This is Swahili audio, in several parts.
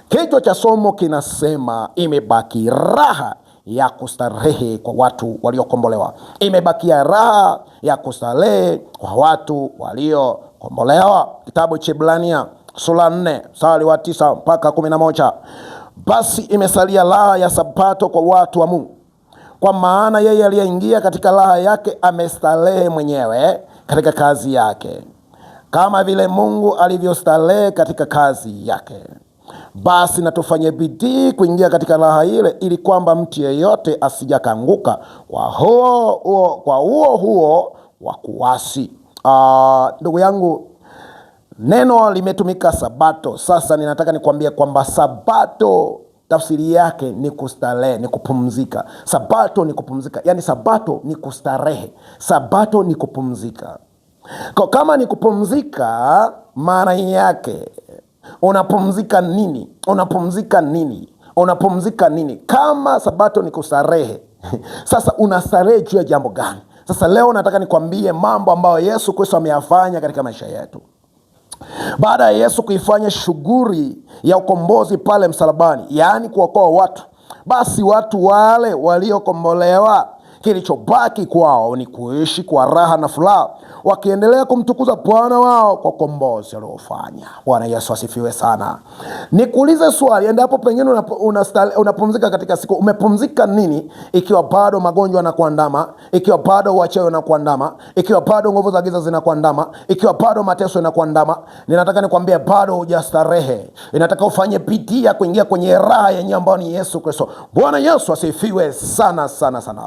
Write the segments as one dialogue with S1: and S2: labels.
S1: Kichwa cha somo kinasema imebaki raha ya kustarehe kwa watu waliokombolewa. Imebakia raha ya kustarehe kwa watu waliokombolewa. Kitabu cha Ibrania sura 4 mstari wa 9 mpaka 11. Basi imesalia raha ya Sabato kwa watu wa Mungu, kwa maana yeye aliyeingia katika raha yake amestarehe mwenyewe katika kazi yake, kama vile Mungu alivyostarehe katika kazi yake. Basi na tufanye bidii kuingia katika raha ile, ili kwamba mtu yeyote asijakaanguka kwa huo wa kuasi. Ndugu yangu, neno limetumika Sabato. Sasa ninataka nikwambie kwamba Sabato tafsiri yake ni kustarehe, ni kupumzika. Sabato ni kupumzika, yani Sabato ni kustarehe, Sabato ni kupumzika. Kwa kama ni kupumzika, maana yake unapumzika nini? Unapumzika nini? Unapumzika nini? Kama Sabato ni kustarehe, sasa unastarehe juu ya jambo gani? Sasa leo nataka nikwambie mambo ambayo Yesu Kristo ameyafanya katika maisha yetu. Baada ya Yesu kuifanya shughuli ya ukombozi pale msalabani, yaani kuokoa watu, basi watu wale waliokombolewa, kilichobaki kwao ni kuishi kwa raha na furaha, wakiendelea kumtukuza Bwana wao kwa ukombozi aliofanya. Bwana Yesu asifiwe sana. Nikuulize swali, endapo pengine unapumzika katika siku, umepumzika nini? Ikiwa bado magonjwa yanakuandama, ikiwa bado uchawi unakuandama, ikiwa bado nguvu za giza zinakuandama, ikiwa bado mateso yanakuandama, ninataka nikwambie bado hujastarehe. Inataka ufanye bidii ya kuingia kwenye raha yenyewe ambayo ni Yesu Kristo. Bwana Yesu asifiwe sana sana sana.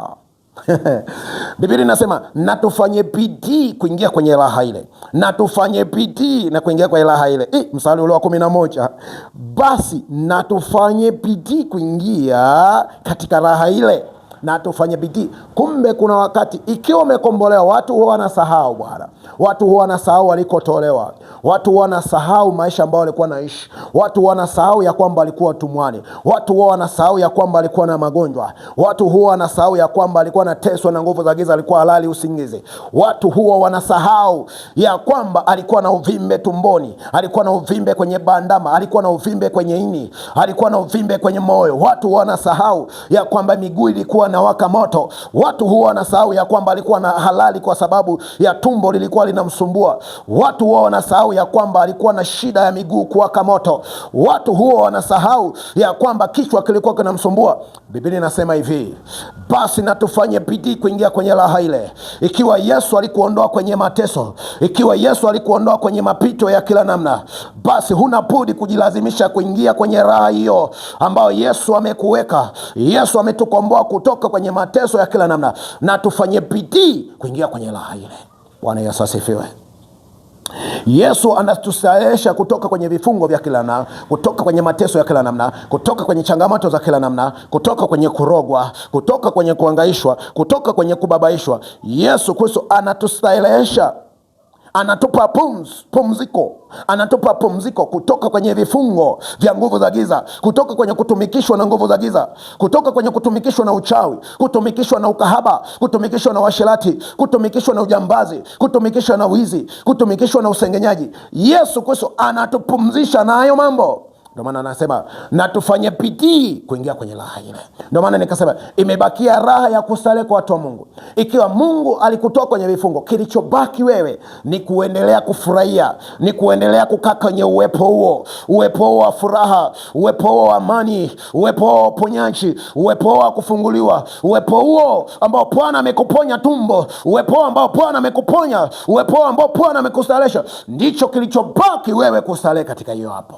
S1: Biblia inasema na tufanye bidii kuingia kwenye raha ile, na tufanye bidii na kuingia kwenye raha ile. Mstari ule wa 11, basi na tufanye bidii kuingia katika raha ile, na tufanye bidii. Kumbe kuna wakati, ikiwa umekombolewa, watu huwa wanasahau Bwana. Watu huwa wanasahau walikotolewa. Watu huwa wanasahau maisha ambayo walikuwa naishi. Watu huwa wanasahau ya kwamba walikuwa watumwani. Watu huwa wanasahau ya kwamba walikuwa na magonjwa. Watu huwa wanasahau ya kwamba walikuwa wanateswa na nguvu za giza, alikuwa halali usingizi. Watu huwa wanasahau ya kwamba alikuwa na uvimbe tumboni, alikuwa na uvimbe kwenye bandama, alikuwa na uvimbe kwenye ini, alikuwa na uvimbe kwenye moyo. Watu huwa wanasahau ya kwamba miguu ilikuwa na waka moto. Watu huwa wanasahau ya kwamba alikuwa na halali kwa sababu ya tumbo lilikuwa linamsumbua. Watu huwa wanasahau ya kwamba alikuwa na shida ya miguu kuwaka moto. Watu huwa wanasahau ya kwamba kichwa kilikuwa kinamsumbua. Biblia inasema hivi, basi na tufanye bidii kuingia kwenye raha ile. Ikiwa Yesu alikuondoa kwenye mateso, ikiwa Yesu alikuondoa kwenye mapito ya kila namna, basi huna budi kujilazimisha kuingia kwenye raha hiyo ambayo Yesu amekuweka. Yesu ametukomboa kutoka kwenye mateso ya kila namna, na tufanye bidii kuingia kwenye raha ile. Bwana Yesu asifiwe. Yesu anatusaidia kutoka kwenye vifungo vya kila namna, kutoka kwenye mateso ya kila namna, kutoka kwenye changamoto za kila namna, kutoka kwenye kurogwa, kutoka kwenye kuhangaishwa, kutoka kwenye kubabaishwa. Yesu Kristo anatusaidia, anatupa pumziko, anatupa pumziko kutoka kwenye vifungo vya nguvu za giza, kutoka kwenye kutumikishwa na nguvu za giza, kutoka kwenye kutumikishwa na uchawi, kutumikishwa na ukahaba, kutumikishwa na washirati, kutumikishwa na ujambazi, kutumikishwa na wizi, kutumikishwa na usengenyaji. Yesu Kristo anatupumzisha na hayo mambo. Ndio maana anasema na tufanye bidii kuingia kwenye raha ile. Ndio maana nikasema imebakia raha ya kustarehe kwa watu wa Mungu. Ikiwa Mungu alikutoa kwenye vifungo, kilichobaki wewe ni kuendelea kufurahia, ni kuendelea kukaa kwenye uwepo huo wa furaha, uwepo huo wa amani, uwepo huo wa uponyaji, uwepo huo wa kufunguliwa, uwepo huo ambao Bwana amekuponya tumbo, uwepo huo ambao Bwana amekuponya, uwepo huo ambao Bwana amekustarehesha. Ndicho kilichobaki wewe kustarehe katika hiyo hapo.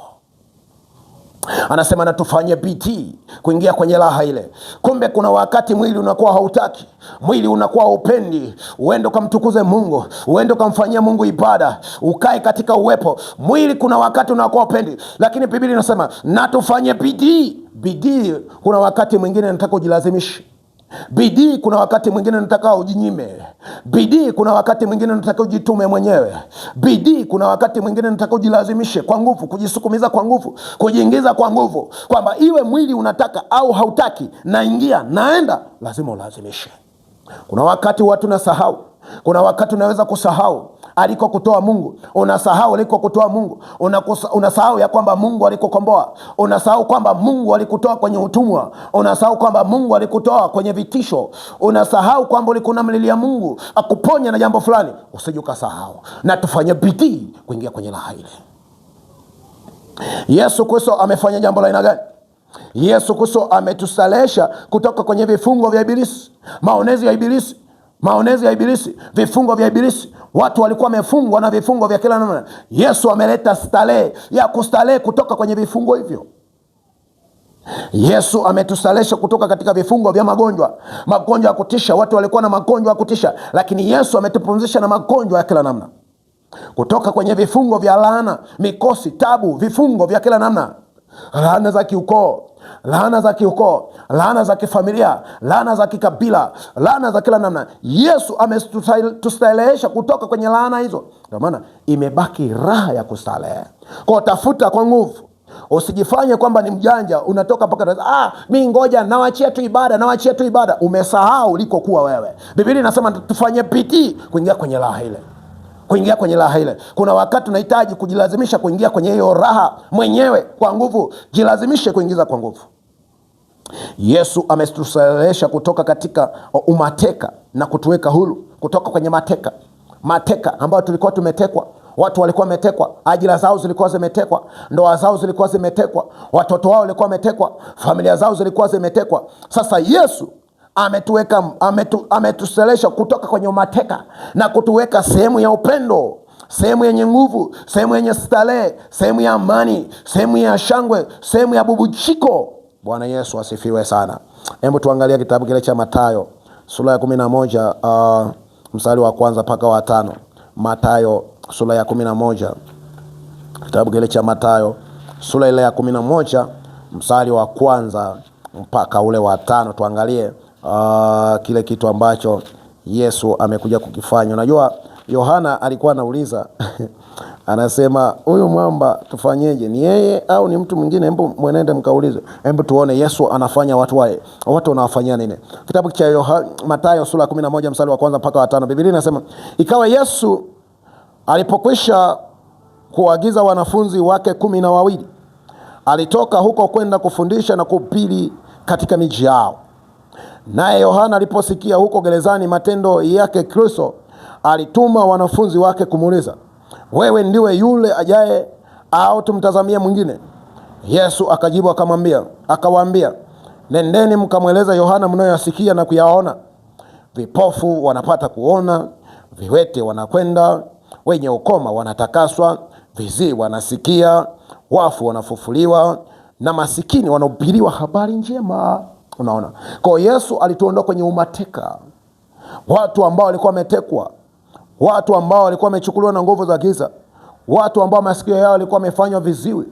S1: Anasema na tufanye bidii kuingia kwenye raha ile. Kumbe kuna wakati mwili unakuwa hautaki, mwili unakuwa upendi uende kumtukuze Mungu, uende kumfanyia Mungu ibada, ukae katika uwepo. Mwili kuna wakati unakuwa upendi, lakini Biblia inasema na tufanye bidii. Bidii kuna wakati mwingine nataka ujilazimishe. Bidii kuna wakati mwingine nataka ujinyime. Bidii kuna wakati mwingine nataka ujitume mwenyewe. Bidii kuna wakati mwingine nataka ujilazimishe kwa nguvu, kujisukumiza kwa nguvu, kujiingiza kwa nguvu, kwamba iwe mwili unataka au hautaki, naingia, naenda, lazima ulazimishe. Kuna wakati watu nasahau Kuna wakati unaweza kusahau aliko kutoa Mungu. Unasahau aliko kutoa Mungu. Unasahau ya kwamba Mungu alikukomboa. Unasahau kwamba Mungu alikutoa kwenye utumwa. Unasahau kwamba Mungu alikutoa kwenye vitisho. Unasahau kwamba ulikuwa mlilia Mungu akuponya na jambo fulani. Usije ukasahau. Na tufanye bidii kuingia kwenye raha ile. Yesu Kristo amefanya jambo la aina gani? Yesu Kristo ametusalesha kutoka kwenye vifungo vya ibilisi, maonezi ya ibilisi, vifungo vya ibilisi. Watu walikuwa wamefungwa na vifungo vya kila namna. Yesu ameleta starehe ya kustarehe kutoka kwenye vifungo hivyo. Yesu ametusalesha kutoka katika vifungo vya magonjwa ya kutisha. Watu walikuwa na magonjwa ya kutisha, lakini Yesu ametupumzisha na magonjwa ya kila namna. Kutoka kwenye vifungo vya laana, mikosi, tabu, vifungo vya kila namna. Laana za kiukoo, laana za kifamilia, laana za kikabila, laana za kila namna. Yesu ametustarehesha kutoka kwenye laana hizo. Ndio maana imebaki raha ya kustarehe. Kwa tafuta kwa nguvu. Usijifanye kwamba ni mjanja, unatoka mpaka mimi ngoja nawachia tu ibada. Umesahau ulikokuwa wewe. Biblia inasema tufanye bidii kuingia kwenye raha ile. Kuna wakati unahitaji kujilazimisha kuingia kwenye hiyo raha mwenyewe kwa nguvu. Jilazimishe kuingiza kwa nguvu. Yesu ametustarehesha kutoka katika umateka na kutuweka huru kutoka kwenye mateka ambayo tulikuwa tumetekwa. Watu walikuwa wametekwa, ajira zao zilikuwa zimetekwa, ndoa zao zilikuwa zimetekwa, watoto wao walikuwa wametekwa, familia zao zilikuwa zimetekwa. Sasa Yesu ametustarehesha kutoka kwenye umateka na kutuweka sehemu ya upendo, sehemu yenye nguvu, sehemu yenye starehe, sehemu ya amani, sehemu ya shangwe, sehemu ya bubujiko. Bwana Yesu asifiwe sana. Hebu tuangalie kitabu kile cha Mathayo sura ya 11 mstari wa kwanza mpaka wa 5. Mathayo sura ya 11. Kitabu kile cha Mathayo sura ile ya 11 mstari wa kwanza mpaka ule wa 5. Tuangalie kile kitu ambacho Yesu amekuja kukifanya. Unajua Yohana alikuwa anauliza anasema huyu mwamba tufanyeje? Ni yeye au ni mtu mwingine? Hebu mwenende mkaulize. Hebu tuone Yesu anafanya watu wanawafanyia nini. Kitabu cha Mathayo sura 11 mstari wa kwanza mpaka wa 5. Biblia inasema, ikawa Yesu alipokwisha kuagiza wanafunzi wake 12, alitoka huko kwenda kufundisha na kuhubiri katika miji yao. Naye Yohana aliposikia huko gerezani matendo yake Kristo, alituma wanafunzi wake kumuuliza, wewe ndiwe yule ajaye au tumtazamie mwingine? Yesu akajibu akawaambia, nendeni mkamweleza Yohana mnayoyasikia na kuyaona. Vipofu wanapata kuona, viwete wanakwenda, wenye ukoma wanatakaswa, viziwi wanasikia, wafu wanafufuliwa, na masikini wanahubiriwa habari njema. Unaona? Kwa Yesu alituondoa kwenye umateka. Watu ambao walikuwa wametekwa, watu ambao walikuwa wamechukuliwa na nguvu za giza, watu ambao masikio yao yalikuwa yamefanywa viziwi,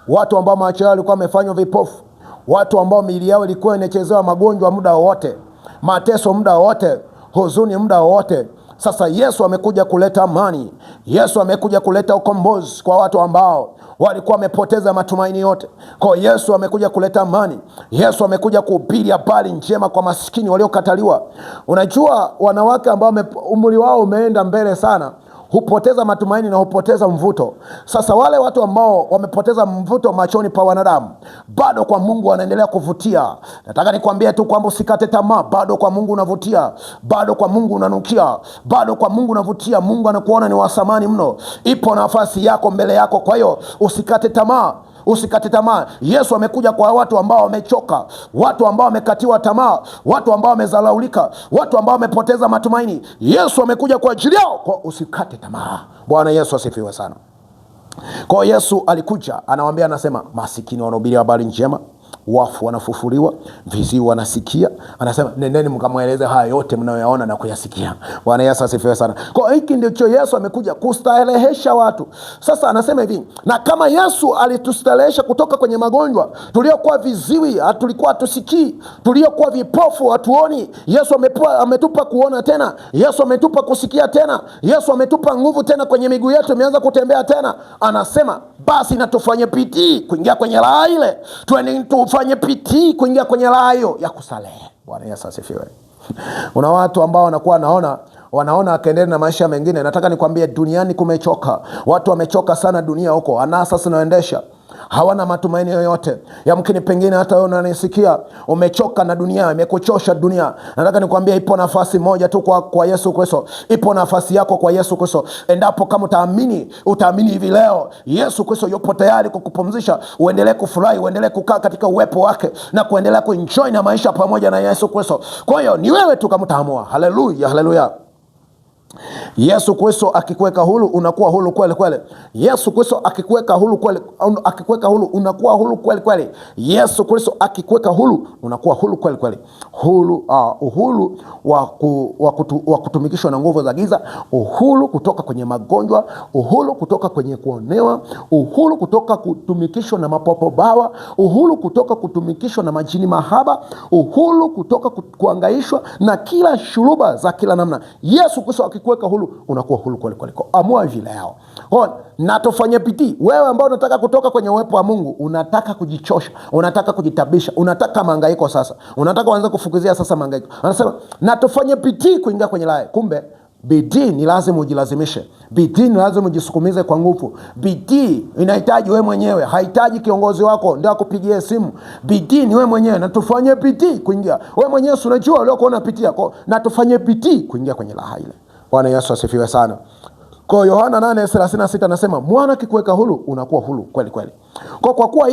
S1: watu ambao macho yao yalikuwa yamefanywa vipofu, watu ambao miili yao ilikuwa inachezewa magonjwa muda wote, mateso muda wote, huzuni muda wote. Sasa Yesu amekuja kuleta amani. Yesu amekuja kuleta ukombozi kwa watu ambao walikuwa wamepoteza matumaini yote. Kwa Yesu amekuja kuleta amani. Yesu amekuja kuhubiri habari njema kwa maskini waliokataliwa. Unajua wanawake ambao umri wao umeenda mbele sana hupoteza matumaini na hupoteza mvuto. Sasa wale watu ambao wamepoteza mvuto machoni pa wanadamu, bado kwa Mungu wanaendelea kuvutia. Nataka nikwambie tu kwamba usikate tamaa. Bado kwa Mungu unavutia, bado kwa Mungu unanukia, bado kwa Mungu unavutia. Mungu anakuona ni wa thamani mno. Ipo nafasi yako mbele yako. Kwa hiyo usikate tamaa. Usikate tamaa. Yesu amekuja kwa watu ambao wamechoka, watu ambao wamekatiwa tamaa, watu ambao wamezalaulika, watu ambao wamepoteza matumaini. Yesu amekuja kwa ajili yao. Kwa usikate tamaa. Bwana Yesu asifiwe sana. Kwa Yesu alikuja, anawaambia, anasema masikini wanahubiri habari njema, wafu wanafufuliwa, viziwi wanasikia. Anasema nendeni mkamweleze haya yote mnayoyaona na kuyasikia. Bwana Yesu asifiwe sana. Kwa hiki ndicho Yesu amekuja kustarehesha watu. Sasa anasema hivi, na kama Yesu alitustarehesha kutoka kwenye magonjwa, tuliokuwa viziwi tulikuwa hatusikii, tuliokuwa vipofu hatuoni, Yesu ametupa kuona tena, Yesu ametupa kusikia tena, Yesu ametupa nguvu tena kwenye miguu yetu, imeanza kutembea tena. Anasema basi na tufanye bidii kuingia kwenye raha ile. Tufanye bidii kuingia kwenye raha hiyo ya kusamehe. Bwana Yesu asifiwe. Una watu ambao wanakuwa naona wanaona akaendelea na maisha mengine. Nataka nikwambie, duniani kumechoka. Watu wamechoka sana dunia huko, anasa zinaendesha, hawana matumaini yoyote. Yamkini pengine hata wewe unanisikia umechoka na dunia, imekuchosha dunia. Nataka nikwambia, ipo nafasi moja tu kwa Yesu Kristo. Ipo nafasi yako kwa Yesu Kristo. Endapo kama utaamini hivi leo, Yesu Kristo yupo tayari kukupumzisha, uendelee kufurahi, uendelee kukaa katika uwepo wake na kuendelea kuenjoy na maisha pamoja na Yesu Kristo. Kwa hiyo ni wewe tu kama utaamua. Haleluya, haleluya. Yesu Kristo akikuweka huru unakuwa huru kweli kweli. Yesu Kristo akikuweka huru unakuwa huru kweli kweli. Yesu Kristo akikuweka huru unakuwa huru kweli kweli. Uhuru wa kutumikishwa na nguvu za giza, uhuru kutoka kwenye magonjwa, uhuru kutoka kwenye kuonewa, uhuru kutoka kutumikishwa na mapopo bawa, uhuru kutoka kutumikishwa na majini mahaba, uhuru kutoka kuangaishwa na kila shuruba za kila namna. Yesu Kristo kuweka huru unakuwa huru kweli kweli. Amua hivi leo. Na tufanye bidii. Wewe ambao unataka kutoka kwenye uwepo wa Mungu, unataka kujichosha, unataka kujitabisha, unataka mahangaiko sasa. Unataka kuanza kufukuzia sasa mahangaiko. Anasema na tufanye bidii kuingia kwenye laye. Kumbe bidii ni lazima ujilazimishe. Bidii ni lazima ujisukumize kwa nguvu. Bidii inahitaji wewe mwenyewe, haihitaji kiongozi wako ndio akupigie simu. Bidii ni wewe mwenyewe, na tufanye bidii kuingia. Wewe mwenyewe unajua uliokuwa unapitia, na tufanye bidii kuingia kwenye laha ile. Bwana Yesu asifiwe sana. Kwa Yohana 8:36 anasema mwana akikuweka huru unakuwa huru kweli kweli. Kwa kuwa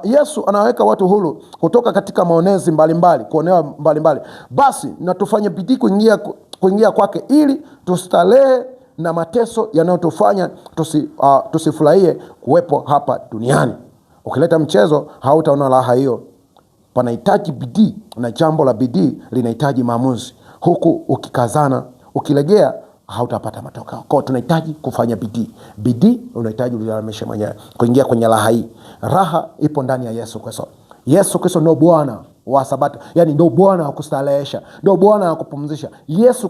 S1: Yesu anaweka watu huru kutoka katika maonezi mbalimbali, kuonewa mbalimbali, basi na tufanye bidii kuingia kwake, ili tustarehe na mateso yanayotufanya tusifurahie kuwepo hapa duniani. Ukileta mchezo hautaona raha hiyo. Panahitaji bidii, na jambo la bidii linahitaji maamuzi. Huku ukikazana, ukilegea, hautapata matokeo. Kwa tunahitaji kufanya bidii. Bidii unahitaji ujilazimishe mwenyewe kuingia kwenye raha hii. Raha ipo ndani ya Yesu Kristo. Yesu Kristo ndio Bwana wa Sabato. Yaani ndio Bwana wa kustarehesha, ndio Bwana wa kupumzisha. Yesu Kristo